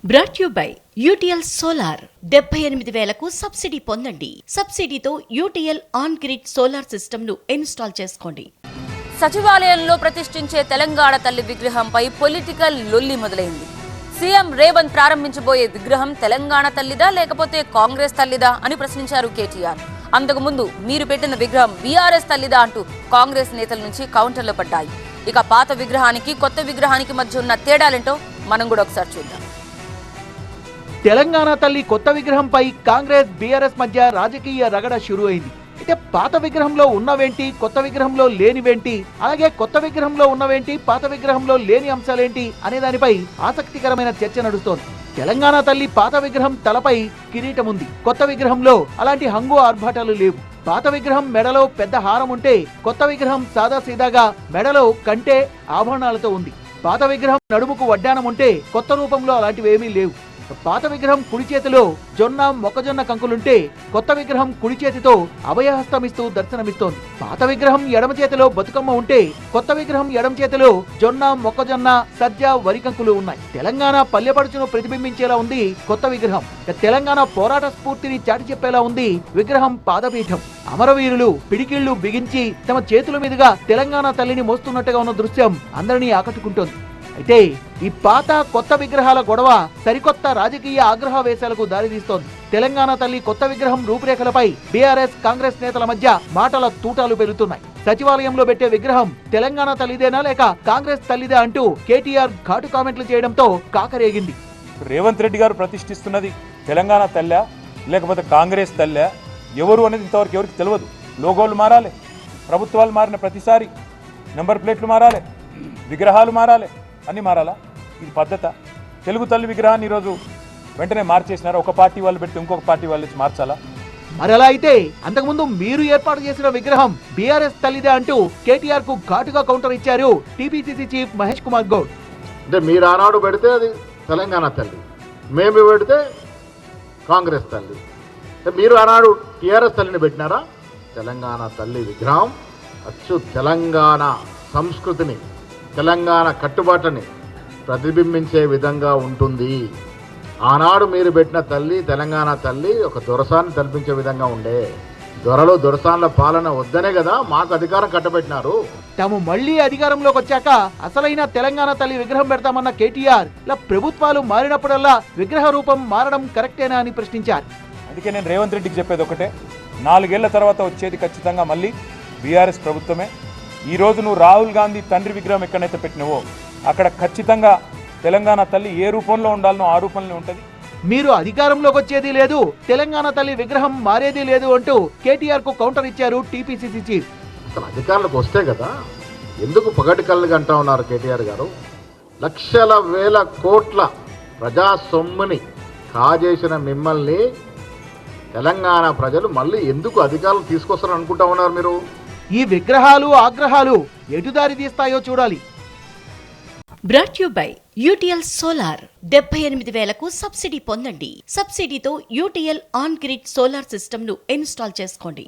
Brought you by UTL solar 78,000కు subsidy పొందండి. సబ్సిడీతో UTL on grid solar system ను ఇన్స్టాల్ చేసుకోండి. సచివాలయంలో ప్రతిష్ఠించే తెలంగాణ తల్లి విగ్రహంపై పొలిటికల్ లొల్లి మొదలైంది. సీఎం రేవంత్ ప్రారంభించబోయే విగ్రహం తెలంగాణ తల్లిదా లేకపోతే కాంగ్రెస్ తల్లిదా అని ప్రశ్నించారు కేటీఆర్. అంతకుముందు మీరు పెట్టిన విగ్రహం బీఆర్ఎస్ తల్లిదా అంటూ కాంగ్రెస్ నేతల నుంచి కౌంటర్లు పడ్డాయి. ఇక పాత విగ్రహానికి కొత్త విగ్రహానికి మధ్య ఉన్న తేడాలేంటో మనం కూడా ఒకసారి చూద్దాం. తెలంగాణ తల్లి కొత్త విగ్రహంపై కాంగ్రెస్ బీఆర్ఎస్ మధ్య రాజకీయ రగడ షురు అయింది. అయితే పాత విగ్రహంలో ఉన్నవేంటి, కొత్త విగ్రహంలో లేనివేంటి, అలాగే కొత్త విగ్రహంలో ఉన్నవేంటి, పాత విగ్రహంలో లేని అంశాలేంటి అనే దానిపై ఆసక్తికరమైన చర్చ నడుస్తోంది. తెలంగాణ తల్లి పాత విగ్రహం తలపై కిరీటం ఉంది. కొత్త విగ్రహంలో అలాంటి హంగు ఆర్భాటాలు లేవు. పాత విగ్రహం మెడలో పెద్ద హారం ఉంటే, కొత్త విగ్రహం సాదాసీదాగా మెడలో కంటే ఆభరణాలతో ఉంది. పాత విగ్రహం నడుముకు వడ్డానం ఉంటే, కొత్త రూపంలో అలాంటివేమీ లేవు. పాత విగ్రహం కుడి చేతిలో జొన్న మొక్కజొన్న కంకులుంటే, కొత్త విగ్రహం కుడి చేతితో అభయహస్తమిస్తూ దర్శనమిస్తోంది. పాత విగ్రహం ఎడమ చేతిలో బతుకమ్మ ఉంటే, కొత్త విగ్రహం ఎడమ చేతిలో జొన్న మొక్కజొన్న సజ్జ వరి కంకులు ఉన్నాయి. తెలంగాణ పల్లెపడుచును ప్రతిబింబించేలా ఉంది కొత్త విగ్రహం. తెలంగాణ పోరాట స్ఫూర్తిని చాటి చెప్పేలా ఉంది విగ్రహం పాదపీఠం. అమరవీరులు పిడికిళ్లు బిగించి తమ చేతుల మీదుగా తెలంగాణ తల్లిని మోస్తున్నట్టుగా ఉన్న దృశ్యం అందరినీ ఆకట్టుకుంటోంది. అయితే ఈ పాత కొత్త విగ్రహాల గొడవ సరికొత్త రాజకీయ ఆగ్రహవేశాలకు దారితీస్తోంది. తెలంగాణ తల్లి కొత్త విగ్రహం రూపురేఖలపై బీఆర్ఎస్ కాంగ్రెస్ నేతల మధ్య మాటల తూటాలు పెరుగుతున్నాయి. సచివాలయంలో పెట్టే విగ్రహం తెలంగాణ తల్లిదేనా లేక కాంగ్రెస్ తల్లిదే అంటూ కేటీఆర్ ఘాటు కామెంట్లు చేయడంతో కాకరేగింది. రేవంత్ రెడ్డి గారు ప్రతిష్ఠిస్తున్నది తెలంగాణ తల్లా లేకపోతే కాంగ్రెస్ తల్లా ఎవరు అనేది ఇంతవరకు ఎవరికి తెలియదు. లోగోలు మారాలి, ప్రభుత్వాలు మారిన ప్రతిసారి నెంబర్ ప్లేట్లు మారాలి, విగ్రహాలు మారాలి, అన్నీ మారాలా? ఇది పద్ధత? తెలుగు తల్లి విగ్రహాన్ని ఈరోజు వెంటనే మార్చేసినారు. ఒక పార్టీ వాళ్ళు పెడితే ఇంకొక పార్టీ వాళ్ళు వచ్చి మార్చాలా? మరి అలా అయితే అంతకుముందు మీరు ఏర్పాటు చేసిన విగ్రహం బీఆర్ఎస్ తల్లిదే అంటూ కేటీఆర్ కు ఘాటుగా కౌంటర్ ఇచ్చారు టీపీసీసీ చీఫ్ మహేష్ కుమార్ గౌడ్. అంటే మీరు ఆనాడు పెడితే అది తెలంగాణ తల్లి, మేము పెడితే కాంగ్రెస్ తల్లి. మీరు ఆనాడు టీఆర్ఎస్ తల్లిని పెట్టినారా? తెలంగాణ తల్లి విగ్రహం అచ్చు తెలంగాణ సంస్కృతిని, తెలంగాణ కట్టుబాట్లని ప్రతిబింబించే విధంగా ఉంటుంది. ఆనాడు మీరు పెట్టిన తల్లి తెలంగాణ తల్లి ఒక దొరసాన్ని తలపించే విధంగా ఉండే. దొరలు దొరసాన్ల పాలన వద్దనే కదా మాకు అధికారం కట్టబెట్టినారు. తాము మళ్లీ అధికారంలోకి వచ్చాక అసలైన తెలంగాణ తల్లి విగ్రహం పెడతామన్న కేటీఆర్ ఇలా ప్రభుత్వాలు మారినప్పుడల్లా విగ్రహ రూపం మారడం కరెక్టేనా అని ప్రశ్నించారు. అందుకే నేను రేవంత్ రెడ్డికి చెప్పేది ఒకటే, 4 ఏళ్ల తర్వాత వచ్చేది ఖచ్చితంగా మళ్ళీ బీఆర్ఎస్ ప్రభుత్వమే. ఈరోజు నువ్వు రాహుల్ గాంధీ తండ్రి విగ్రహం ఎక్కడైతే పెట్టినవో అక్కడ ఖచ్చితంగా తెలంగాణ తల్లి ఏ రూపంలో ఉండాలనో ఆ రూపంలో ఉంటుంది. మీరు అధికారంలోకి వచ్చేది లేదు, తెలంగాణ తల్లి విగ్రహం మారేది లేదు అంటూ కేటీఆర్ కు కౌంటర్ ఇచ్చారు టీపీసీసీ చీఫ్. అసలు అధికారులకు వస్తే కదా ఎందుకు పగటి కళ్ళుగా అంటా ఉన్నారు కేటీఆర్ గారు? లక్షల వేల కోట్ల ప్రజా సొమ్ముని కాజేసిన మిమ్మల్ని తెలంగాణ ప్రజలు మళ్ళీ ఎందుకు అధికారులు తీసుకొస్తారని అనుకుంటా ఉన్నారు మీరు? ఈ విగ్రహాలు ఆగ్రహాలు ఎటు దారి తీస్తాయో చూడాలి. Brought you by UTL solar 78,000కు సబ్సిడీ పొందండి. సబ్సిడీతో UTL on grid solar system ను ఇన్స్టాల్ చేసుకోండి.